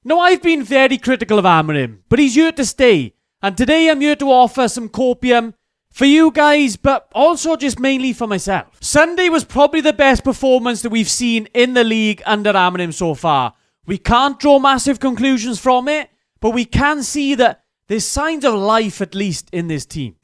Now, I've been very critical of Amorim, but he's here to stay. And today I'm here to offer some copium for you guys, but also just mainly for myself. Sunday was probably the best performance that we've seen in the league under Amorim so far. We can't draw massive conclusions from it, but we can see that there's signs of life at least in this team.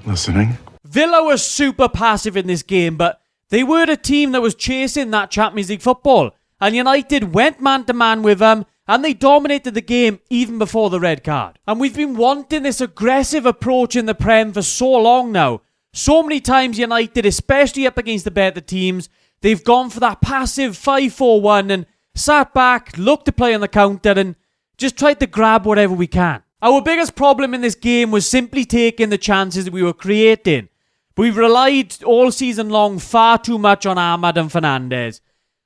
Listening. Villa was super passive in this game, but they were a team that was chasing that Champions League football. And United went man-to-man with them, and they dominated the game even before the red card. And we've been wanting this aggressive approach in the Prem for so long now. So many times United, especially up against the better teams, they've gone for that passive 5-4-1 and sat back, looked to play on the counter and just tried to grab whatever we can. Our biggest problem in this game was simply taking the chances that we were creating. We've relied all season long far too much on Ahmad and Fernandes.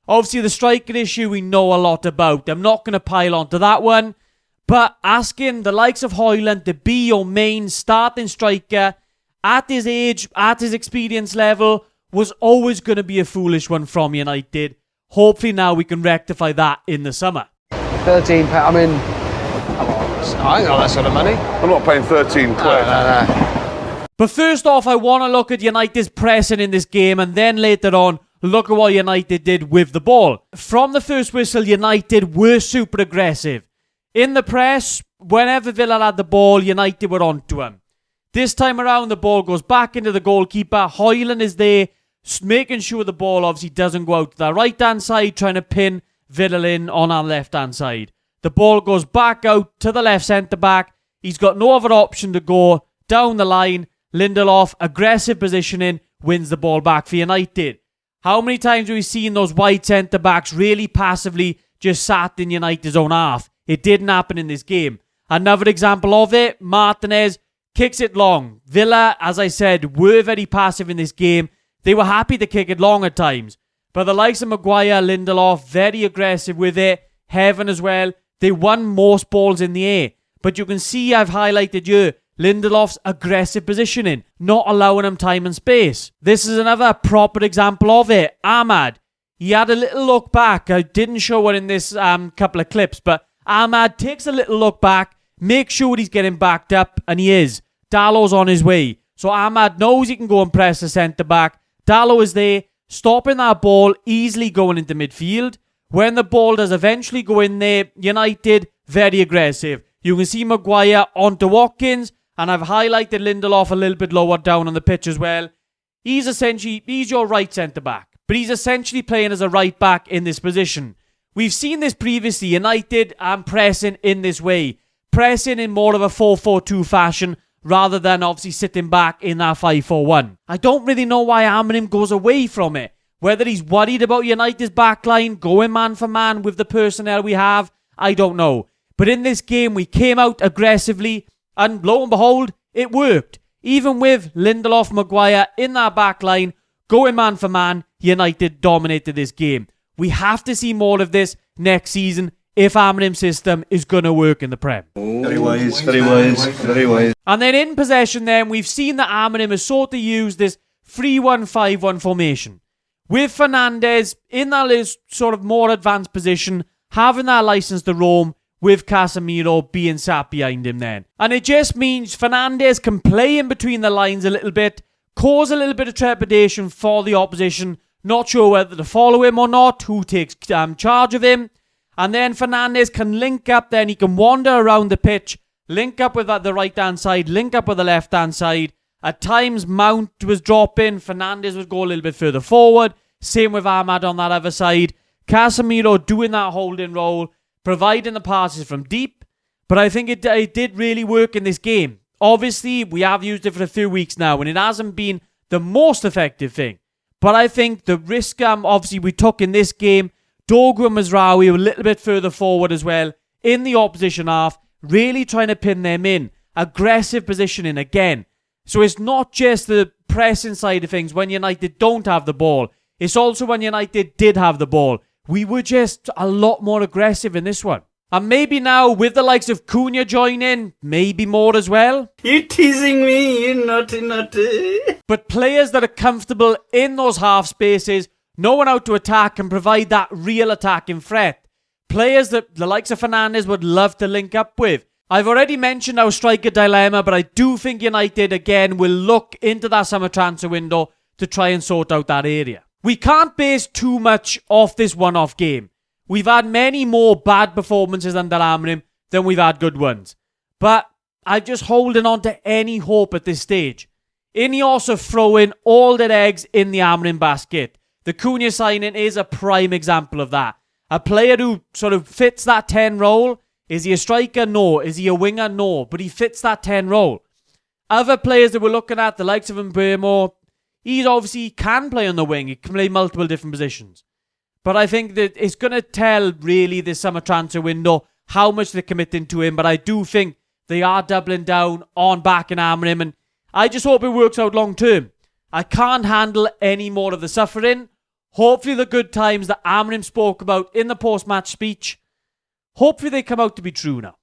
Obviously, the striker issue we know a lot about. I'm not going to pile onto that one. But asking the likes of Højlund to be your main starting striker at his age, at his experience level, was always going to be a foolish one from United. Hopefully now we can rectify that in the summer. £13, I mean, I ain't got that sort of money. I'm not paying 13 quid. No. But first off, I want to look at United's pressing in this game, and then later on, look at what United did with the ball. From the first whistle, United were super aggressive. In the press, whenever Villa had the ball, United were onto him. This time around, the ball goes back into the goalkeeper. Højlund is there, making sure the ball obviously doesn't go out to the right-hand side, trying to pin Villa in on our left-hand side. The ball goes back out to the left centre-back. He's got no other option to go down the line. Lindelof, aggressive positioning, wins the ball back for United. How many times have we seen those wide centre-backs really passively just sat in United's own half? It didn't happen in this game. Another example of it, Martinez kicks it long. Villa, as I said, were very passive in this game. They were happy to kick it long at times. But the likes of Maguire, Lindelof, very aggressive with it. Heaven as well. They won most balls in the air. But you can see I've highlighted here Lindelof's aggressive positioning, not allowing him time and space. This is another proper example of it. Ahmad, he had a little look back. I didn't show it in this couple of clips, but Ahmad takes a little look back, makes sure he's getting backed up, and he is. Dallow's on his way. So Ahmad knows he can go and press the centre-back. Dallow is there, stopping that ball, easily going into midfield. When the ball does eventually go in there, United, very aggressive. You can see Maguire onto Watkins, and I've highlighted Lindelof a little bit lower down on the pitch as well. He's your right centre-back, but he's essentially playing as a right-back in this position. We've seen this previously, United pressing in this way. Pressing in more of a 4-4-2 fashion, rather than obviously sitting back in that 5-4-1. I don't really know why Amorim goes away from it. Whether he's worried about United's backline, going man for man with the personnel we have, I don't know. But in this game, we came out aggressively, and lo and behold, it worked. Even with Lindelof, Maguire in that back line, going man for man, United dominated this game. We have to see more of this next season if Amorim's system is going to work in the Prem. Very wise, very wise, very wise. And then in possession then, we've seen that Amorim has sort of used this 3-1-5-1 formation. With Fernandes in that sort of more advanced position, having that license to roam, with Casemiro being sat behind him then. And it just means Fernandes can play in between the lines a little bit, cause a little bit of trepidation for the opposition, not sure whether to follow him or not, who takes charge of him. And then Fernandes can link up, then he can wander around the pitch, link up with the right-hand side, link up with the left-hand side. At times, Mount was dropping, Fernandes would go a little bit further forward, same with Ahmad on that other side. Casemiro doing that holding role, providing the passes from deep, but I think it did really work in this game. Obviously, we have used it for a few weeks now, and it hasn't been the most effective thing. But I think the risk, obviously, we took in this game, Dogu and Mazraoui were a little bit further forward as well, in the opposition half, really trying to pin them in. Aggressive positioning again. So it's not just the pressing side of things when United don't have the ball. It's also when United did have the ball. We were just a lot more aggressive in this one. And maybe now, with the likes of Cunha joining, maybe more as well. You teasing me, you naughty. But players that are comfortable in those half spaces, knowing how to attack and provide that real attacking threat. Players that the likes of Fernandes would love to link up with. I've already mentioned our striker dilemma, but I do think United, again, will look into that summer transfer window to try and sort out that area. We can't base too much off this one-off game. We've had many more bad performances under Amorim than we've had good ones. But I'm just holding on to any hope at this stage. Ineos are throwing all their eggs in the Amorim basket. The Cunha signing is a prime example of that. A player who sort of fits that 10 role. Is he a striker? No. Is he a winger? No. But he fits that 10 role. Other players that we're looking at, the likes of Mbeumo, he obviously can play on the wing. He can play multiple different positions. But I think that it's going to tell, really, this summer transfer window how much they're committing to him. But I do think they are doubling down on backing Amorim. And I just hope it works out long term. I can't handle any more of the suffering. Hopefully the good times that Amorim spoke about in the post-match speech, hopefully they come out to be true now.